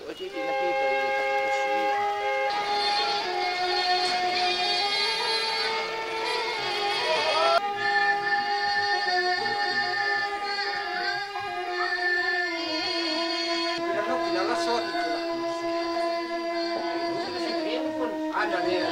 Oh, jadi nakita yung sweet. Pinalasot ko lang. Ano niya?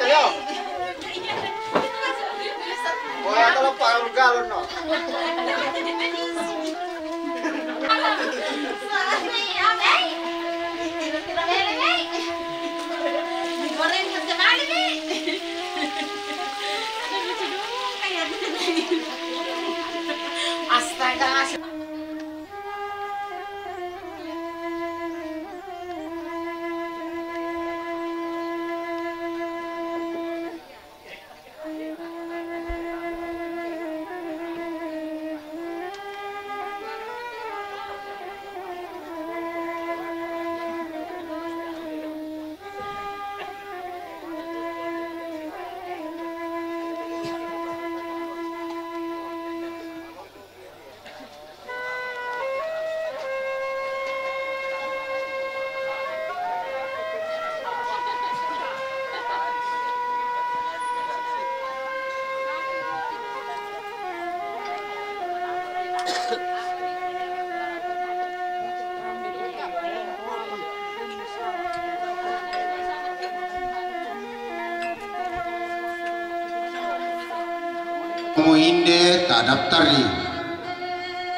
Kaya wala ka lang parang galon, no? Astaga. Kamu inde tak daftar di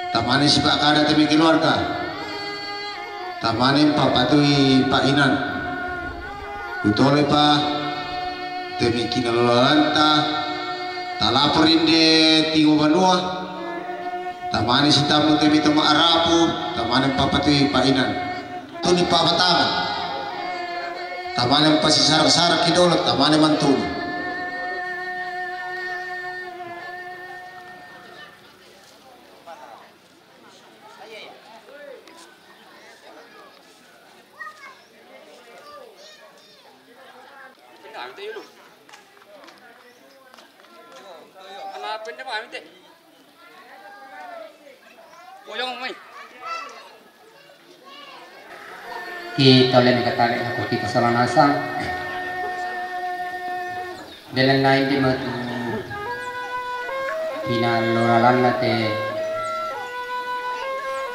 tamani si Pak Kada temi keluarga tamani Pak Patui Pak Inan utole Pak temi kinalolanta talapor inde tingo banua tamani si tamu temi tama arapu tamani Pak Patui Pak Inan tuni Pak Batangan tamani Pak sarak-sarak kidolot tamani mantuni. Hanapin na ba kami, te? Boyong mo, Kita oleh katarik aku kita salah nasang dalam lain di matu kinaloralan nate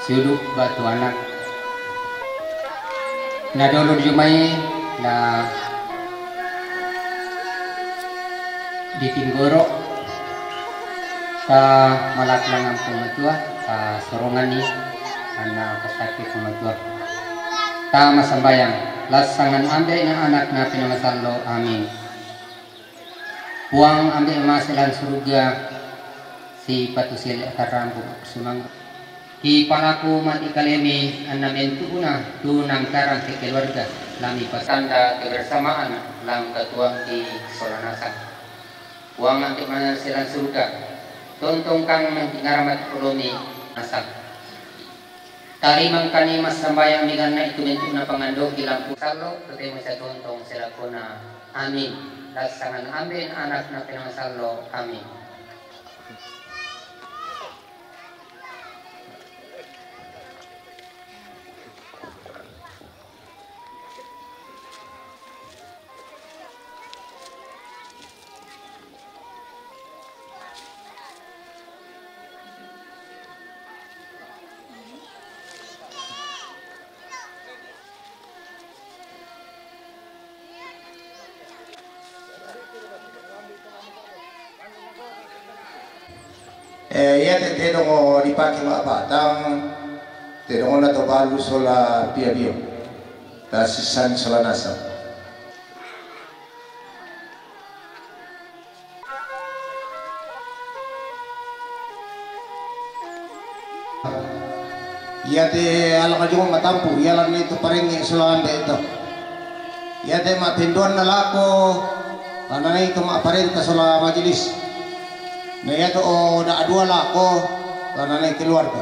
suduk batu anak na dolo jumai na di Tinggoro ta malaklang ang pumatua ta sorongan ni anak kasakit pumatua ta masambayang lasangan ambe na anak na pinangasalo amin buang ambe masilan surga si patusil akarambu sumang di panaku mati kalemi anamen tuna tunang karang ke keluarga lami pasanda kebersamaan lang katuang di Solanasan buang ambe masilan surga tontong kang ngaramat ulumi asak tarimang kani mas sambayang dengan na itu na pangandog ilang pusalo tutay sa tontong sila ko na amin lasangan amin anak na pinangasalo amin Ya te dongo dipaki ma batang te dongo na to balu sola pia bio ta sisan sola nasa ya te ala kajungo matampu ya lan itu paringi sola ambe itu ya te ma pinduan na lako karena itu ma parenta sola majelis. Nah ya tuh nak dua lako karena naik keluarga.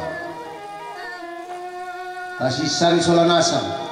Kasisan solanasa.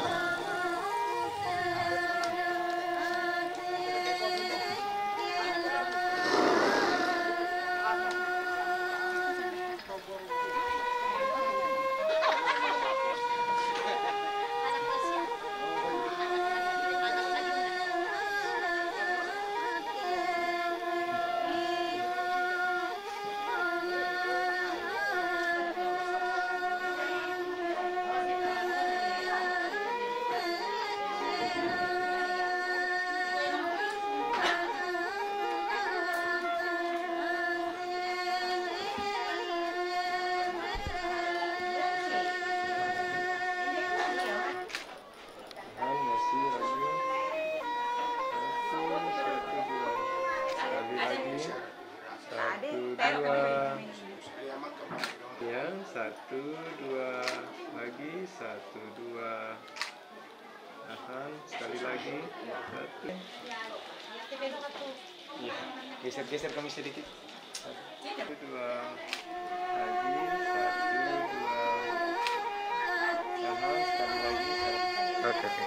Ya, 1, 2 lagi, 1, 2 tahan, sekali lagi 1. Ya, geser kami sedikit. 1, 2 lagi, 1, 2 tahan, sekali lagi 1. Oke.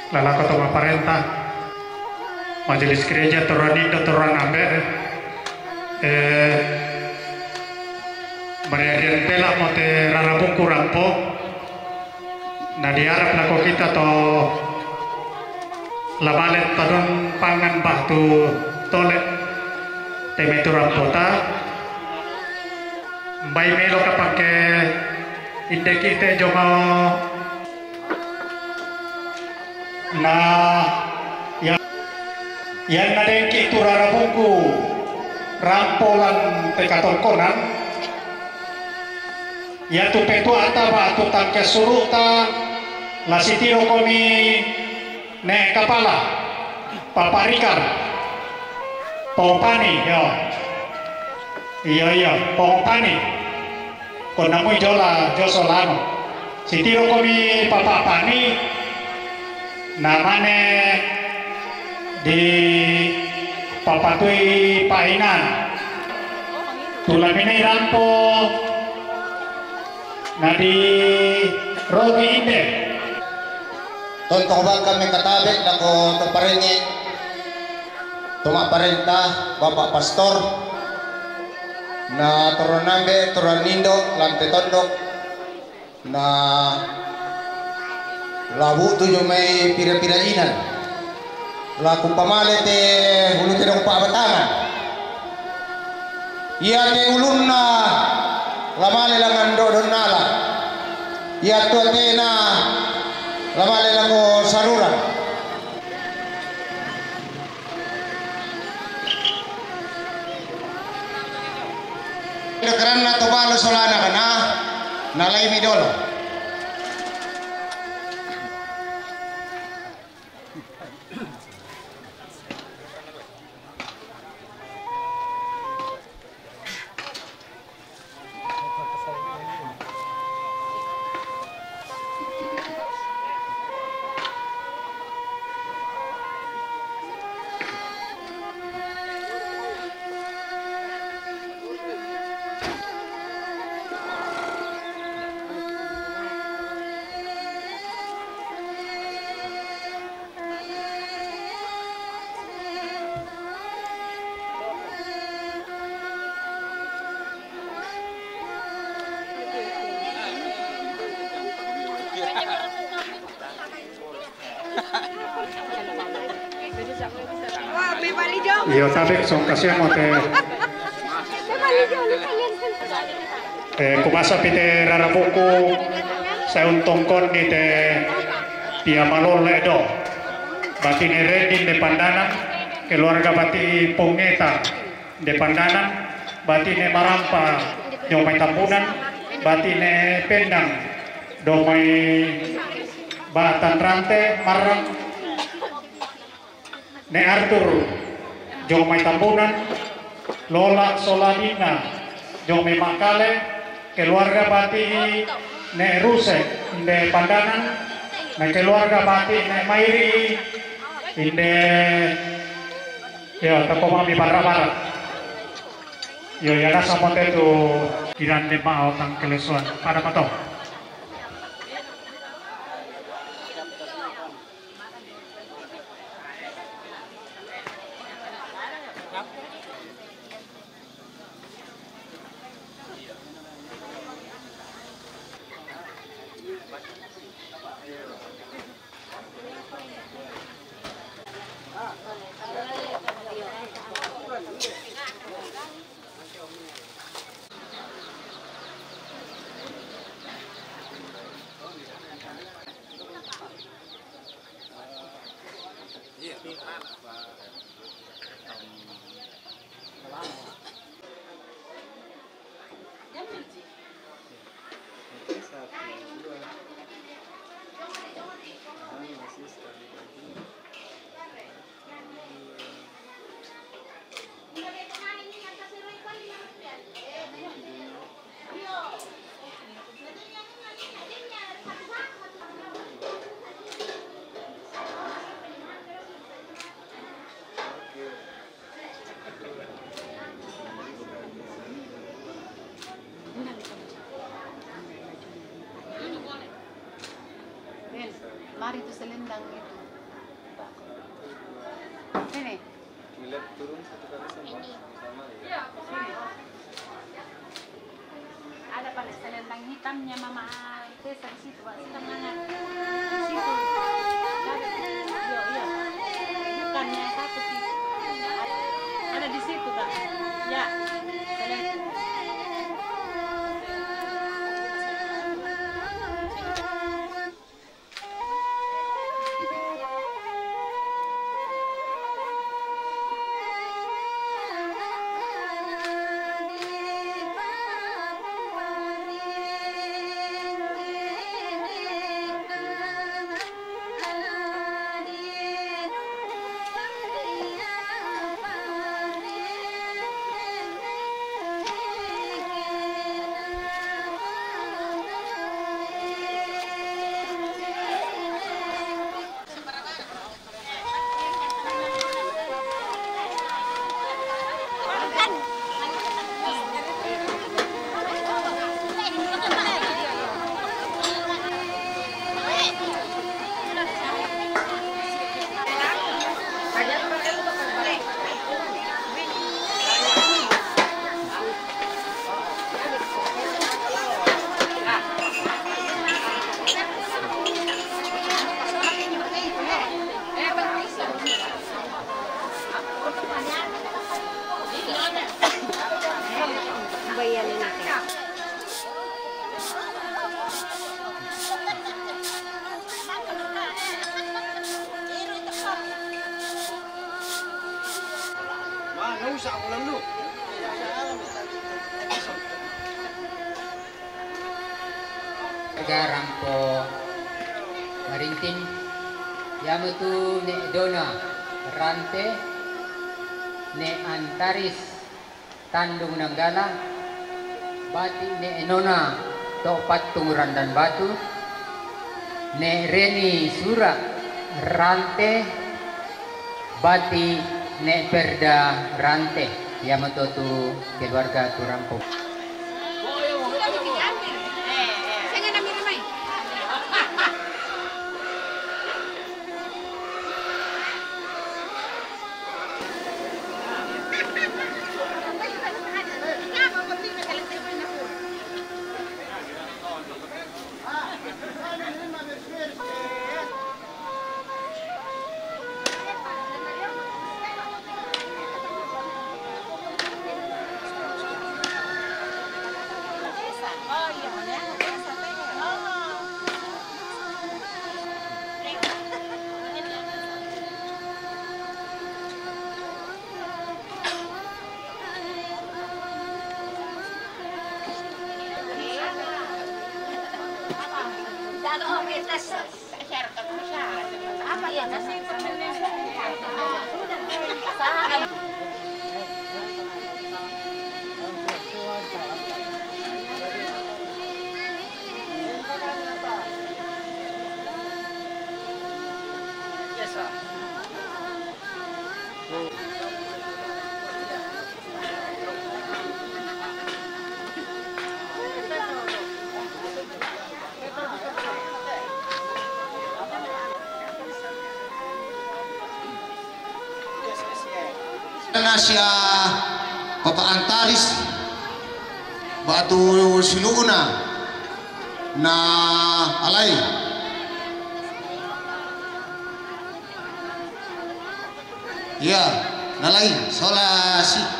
Lala Kotoma Parenta Majelis Gereja Toranindo Toranambe Marian Pela Mote Rarabuku Rampo na diharap na ko kita to labalet tadon pangan bahtu tole temetu rampota mbay melo kapake indekite jongo na yan na dengki itu rarabuku rampolan pekatongkonan ya tu petu ataba tu tangke suruta la sitiro komi ne kapala paparikar pompani yo iya pompani kon namui jola josolano sitiro komi papapani namanya di Papatui Painan tulamina irampo na di Rogi Inde Tontong bang kami katabik na ko tuparingi tumaparenta Bapak Pastor na turanambe turanindo lantai tondok na labu tujuh may pira-pira inan laku pamalit hulu tidak pabatangan iya te ulun na lamale langan dodon nala iya tu te na lamale lango saruran karena tobalo solana kana nalay midolo Iyo tabik song kasihan mo te kumasa pite rarabuku sa untongkon ni te piamalol edo bati ni Redin de Pandanan keluarga bati Pongeta de Pandanan bati ni Marampa do may Tambunan bati ni Pendang do may Batan Rante Marang ne Arthur Jong may Tambunan, Lola Soladina, Jong may Makale, keluarga bati ne Ruse, inde Pandanan, na keluarga bati ne Mairi, inde ya Takomami Barat. Yo ya nasa monte tu kiran de mau tang kelesuan pada patok. Mari itu selendang itu. Ini. Ngeliat turun satu kali sama ya. Sini. Ada pada selendang hitamnya Mama Tessa di situ, Pak. Sitam mana? Di situ. Iya. Bukannya satu sih. Ada di situ, Pak. Ya. Selendang. rusak ulang lu. Sekarang po Marintin Yamu tu ne dona rante ne antaris tandung nanggala bati ne enona to patung randan batu ne reni sura rante bati ne perda rante Yamu tu keluarga turampo. Apa ya nasi na siya papaantaris batu siluna na alay ya nalay solasi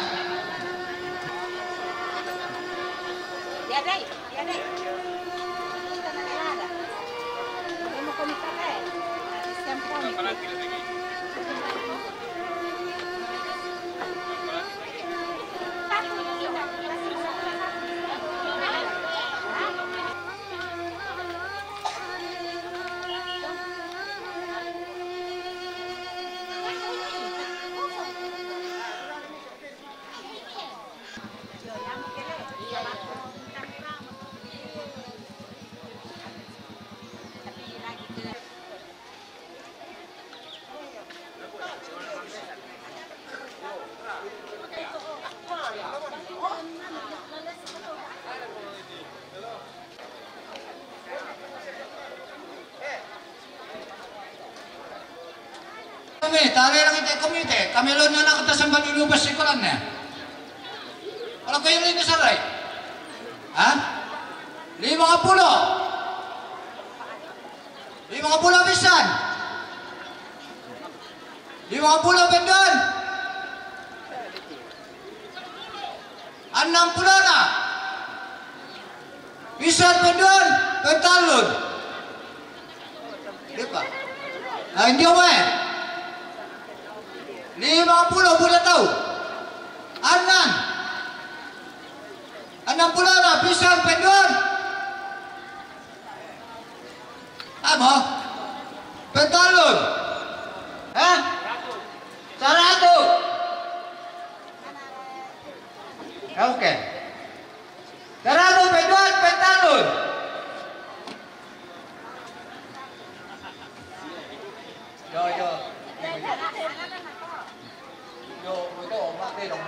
Kami, tali lang ito komite. Kami lo na nakita sa manilubas si Kulan na. Wala kayo rin nasaray. Ha? 50. 50 bisan. 50 bendon. 60 na. Bisan bendon. Pentalun. Di ba? Nah, hindi ako eh. 50 boleh tahu. Anan. 60 na pisang pendon. Apa? Pentalun. Hah? 100. Oke. 100 pendon pentalun. Yo. Yo, itu omak deh dong.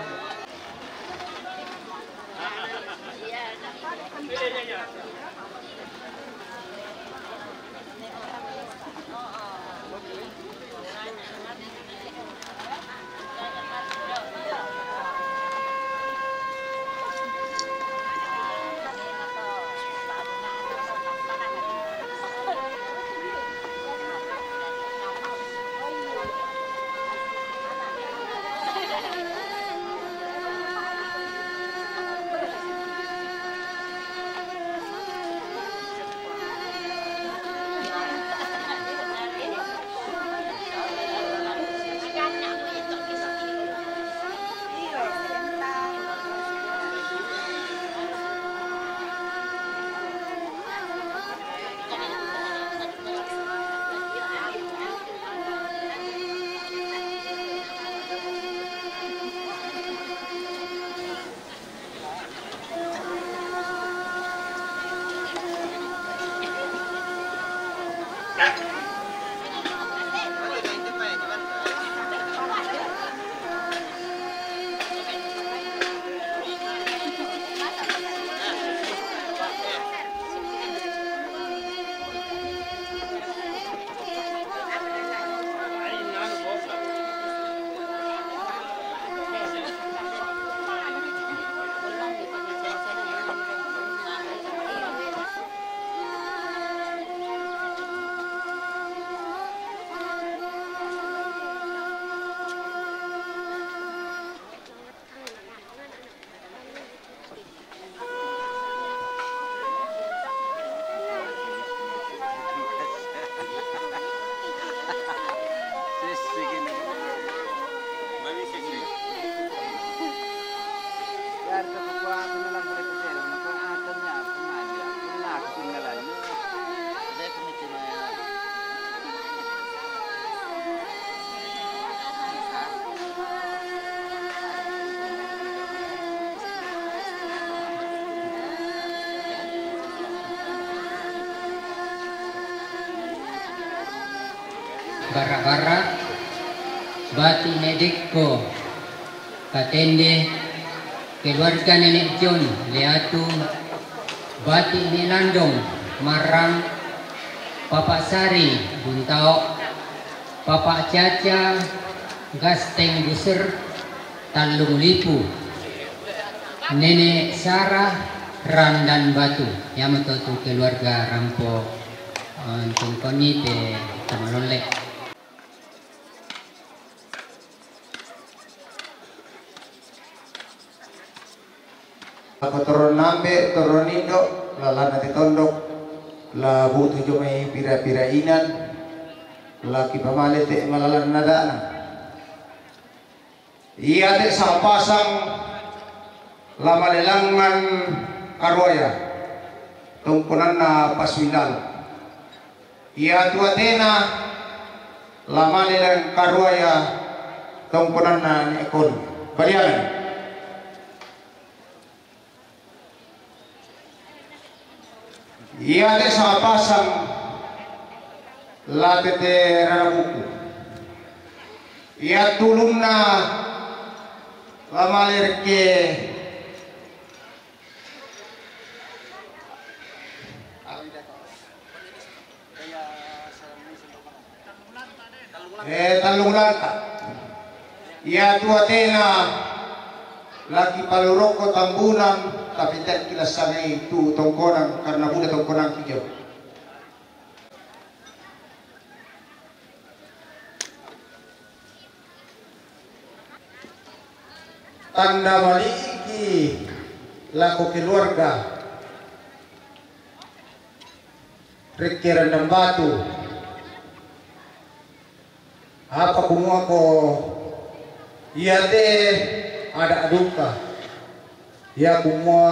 Bara-bara Bati Nedeko Katende keluarga Nenek John Leatu Bati Nilandong Marang Bapak Sari Buntao Bapak Caca Gasteng Buser Talung Lipu Nenek Sarah Randan Batu Yamato tu keluarga Rampo Tungkoni te Tamalolek. Ako turun nambe, turun indo, lalana ti tondok, la buto jo may pira-pira inan, laki pamalit ti malalan na daan. Iya ti sa pasang la malilangan karwaya, tungkunan na paswilal. Iya tuatena la malilang karwaya, tungkunan na nekon. Balian. Iya de sa pasang latete rarabuku. Iya tulong na lamalir ke talung lanta. Iya tuatena lagi paluroko tambunan tapi tidak kita sangai itu tongkonan karena budak tongkonan hijau. Tanda maliki laku keluarga Riki Rendang Batu apa kumua ko iya deh ada duka ya kumua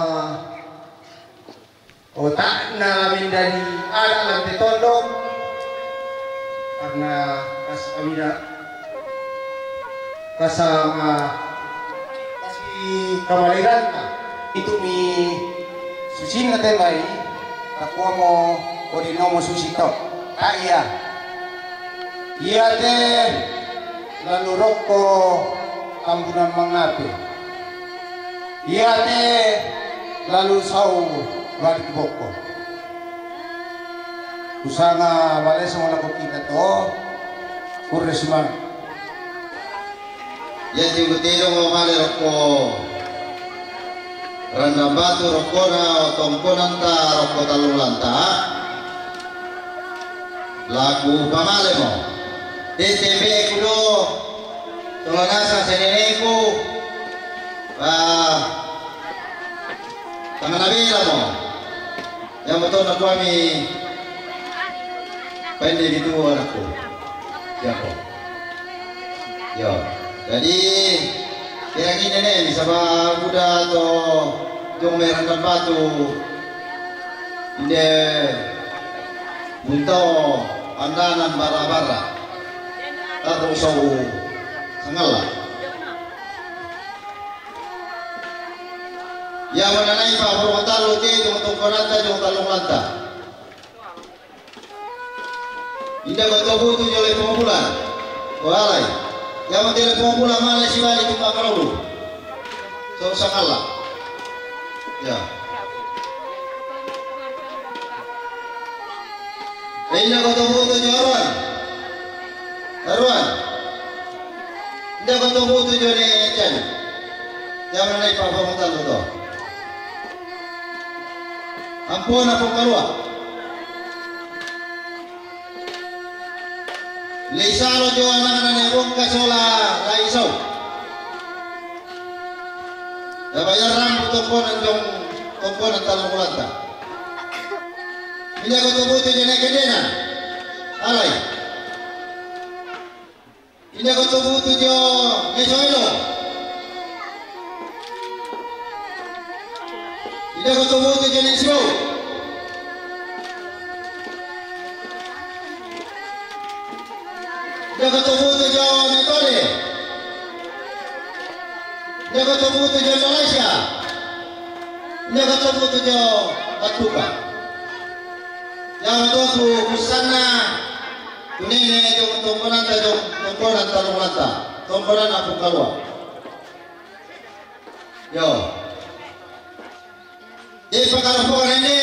otak na amin dari ada lantai tondok karena kas amida kasama kasih kamaliran itu mi susi na temai takwa mo odino mo susi to iya iya deh lalu roko kampunan mengapi iya deh lalu sau balik boko usanga wale sama lagu kita to kurresman ya jibutiro mo male roko Rendang Batu roko na tongkonan ta roko talulanta lagu pamale mo TTB kudo tulunasa sa neneku Tanganabila mo yang betul na kami pendek itu anakku ya kok ya jadi kira-kira nih bisa buda atau jong Rendang Batu ide bunto andanan bara-bara taruh sau sangalah ya mengenai Pak Purwontalo ke jong tongkonanta jong talung lanta indah betul butuh joleh pembulan walai yang menjadi pembulan malah si balik itu kalau so sangalah ya indah betul butuh joran Arwan indah betul butuh joleh jan yang mengenai Pak Purwontalo tuh ampun aku keluar Lisalo jo anak-anak nerung kasola raisau ya bayar rambut tongkonan jong tongkonan talung ulanta ini aku tunggu tu jenek kedena alai ini aku tunggu tu jo ngesoilo ini aku tunggu tu jenek sio Jaga tubuh tujuh metode, jaga tubuh tujuh Malaysia, jaga tubuh tujuh Batuka. Yang tubuh busana Tunine jong tongkonan ta jong tongkonan tarung lanta. Tongkonan aku kalua. Yo. Di pagkaropokan ini.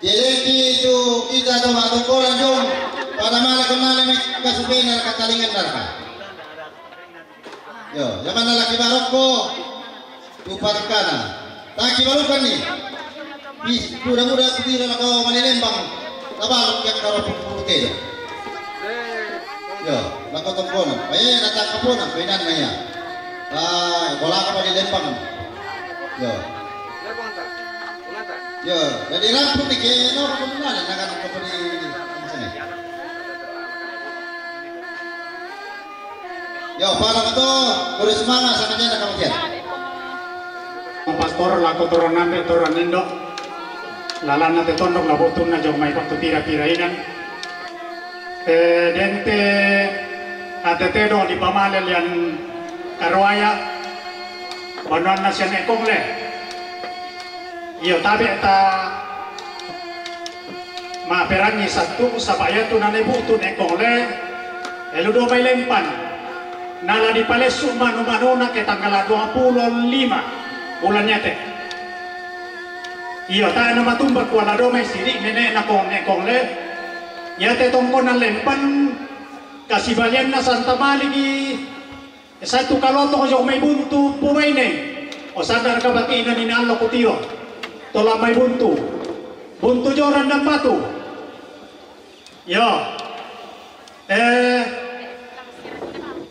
Jadi itu kita sama tongkonan jong pada malam kemarin kasubinan katalingan darah. Yo, yang mana laki barokko? Tuparkana. Laki barukan nih. Mudah-mudahan tidak kau manilembang. Tabalok yang karo putih. Yo, lako tongkonan. Ay nataka po na pinan na ya. Wala ka pa dilempang. Yo. Yo, jadi ramput ni kaya no kemudian nakan ko pa ni sana. Yo, para to, kuris semangat sa kanya na kamudian. Pastor lako toron nambe toron nindo. Lalana te tondok la botun na jong mai kontu tira-tira inan. Dente atete do di pamale lian karoaya bonon na siya nekong le. Iyo tabi ta maaperangi satu sabaya tu na nebutu nekong le. Eludo may lempan. Nala di palesu manu-manu na ke tanggal 25 bulan nyate. Iyo tayo na matumbag wala do may sirik nene na nekong le. Yate tongkonan lempan kasibalian na Santa Maligi satu kaloto ko yung may buntu pumay ne o sadar ka bati na ninalo ko tiyo tola may buntu joran ng batu yo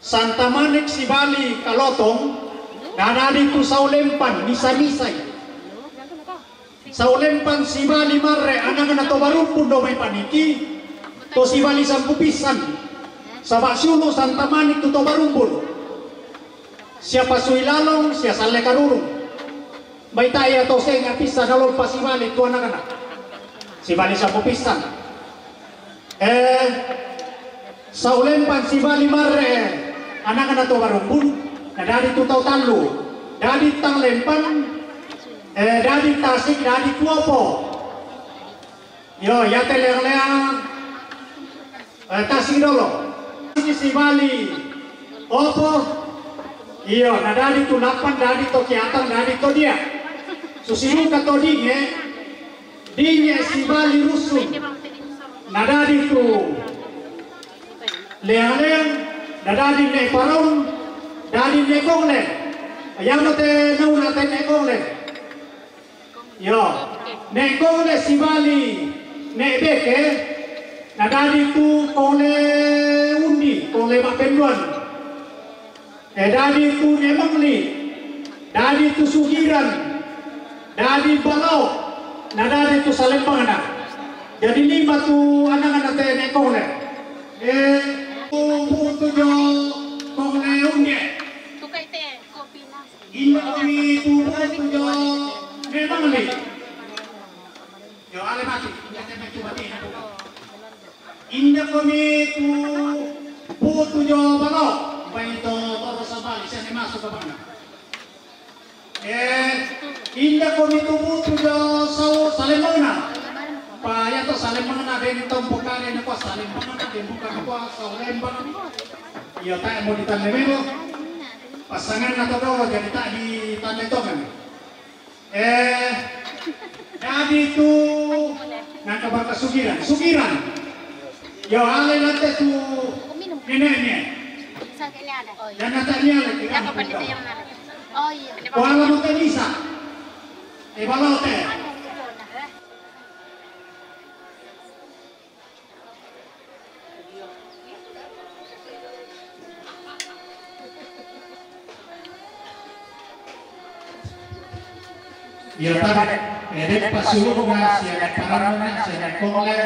Santa Manik Sibali kalotong nanali to sa ulempan misa-misay sa ulempan Sibali Mare anang na to barupun do may paniki to Sibali Sampupisan sa Baksyulo Santa Manik to barumpun siapa suilalong siya sale karurung may taya to sa nga pisa nalong pa Sibali to anak-anak Sibali Sampupisan sa ulempan Sibali Mare anak-anak to barumpun na dari to tau tanlu dari tang lempan dari Tasik dari Kuopo yo yate leang-leang Tasik dolo ini Sibali opo iyo na dari tu lapan dari to kiatang dari to dia susiru ka to dinge Sibali rusuh na dari tu leang-leang na dari ne parong dari ne kongle ayam te nauna te ne kongle yo ne kongle Sibali ne beke na dari tu kole undi, kole mapenduan. Dari tu nemangli, dari tu sugiran, dari balau, na dari tu salempangana. Jadi 5 tu anak-anak tene kole. Tu jo kole undi. Tukay te, kopi na. Ini tu jo nemangli. Yo ale mati, ya te metu mati. Inda kami tu putu jo balok bayi to toro sabali siya ni masuk ke mana inda kami tu putu jo salemana pa ya to salemana den tompokane na ko salemana den bukan ko salemana iya ta mo ditanda memo pasangan na to jadi tak di tanda tokan jadi tu nang kabar sugiran yo alay lante tu neneknya dan natanya lagi Oh iya. wala mo tenisa balote yo tabe edek pasulu na siya parana siya kole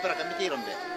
Para kami tiram deh.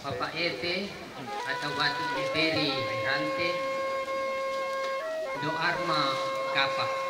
Bapak ET atau Batu Diperi Rante Do Arma Kapah.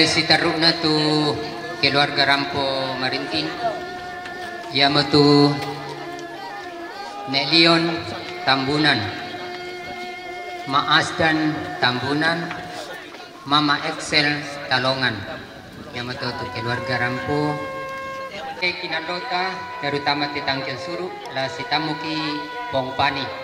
Si taruna tu keluarga Rampo Marintin, yama tu Nek Leon Tambunan, Ma Asdan Tambunan, Mama Excel Talongan, yama tu keluarga Rampo. Kinandota terutama titangkel suru la sitamuki Pongpani.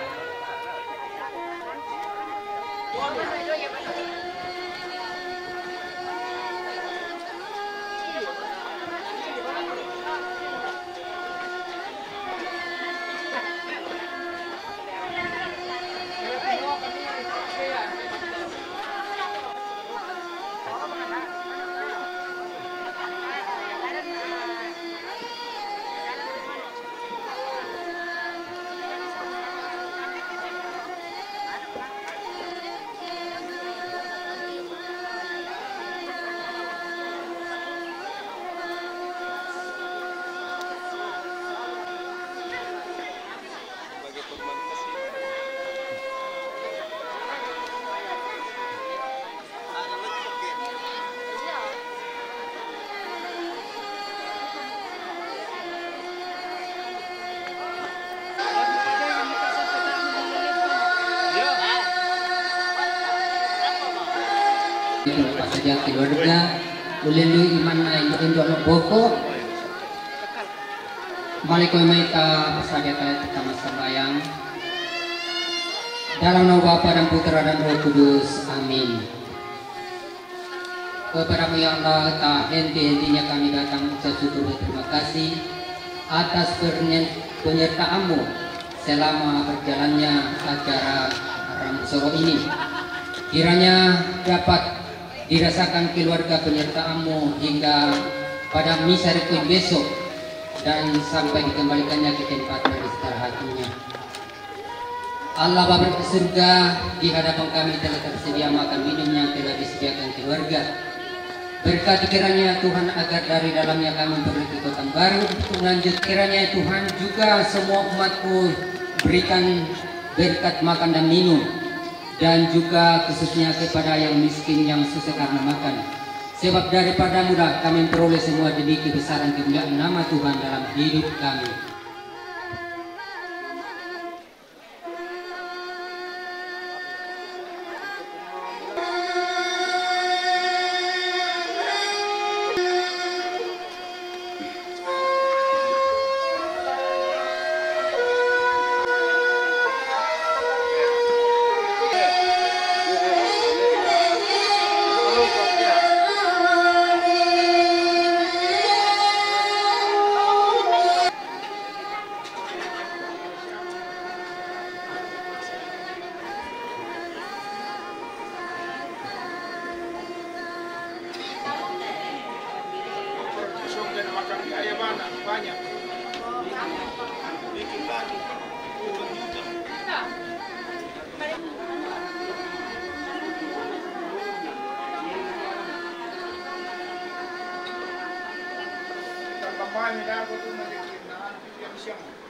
Apa saja keluarga melalui iman na indo no boko maliko maita pasaja tayo pertama sembahyang dalam nama Bapa dan Putra dan Roh Kudus, amin. Kepadamu ya Allah, tak henti-hentinya kami datang sesuatu berterima kasih atas penyertaan-Mu selama berjalannya acara Ramsoro ini. Kiranya dapat dirasakan keluarga penyertaan-Mu hingga pada misa requiem besok dan sampai dikembalikannya ke tempat beristirahatnya. Allah Bapa di surga, di hadapan kami telah tersedia makan minum yang telah disediakan keluarga. Berkati kiranya Tuhan agar dari dalamnya kami memperoleh kekuatan baru untuk lanjut. Kiranya Tuhan juga semua umat-Mu berikan berkat makan dan minum, dan juga khususnya kepada yang miskin yang susah karena makan. Sebab daripada mudah kami memperoleh semua demi kebesaran kemuliaan nama Tuhan dalam hidup kami. kami na ako ito malikin na ang siyang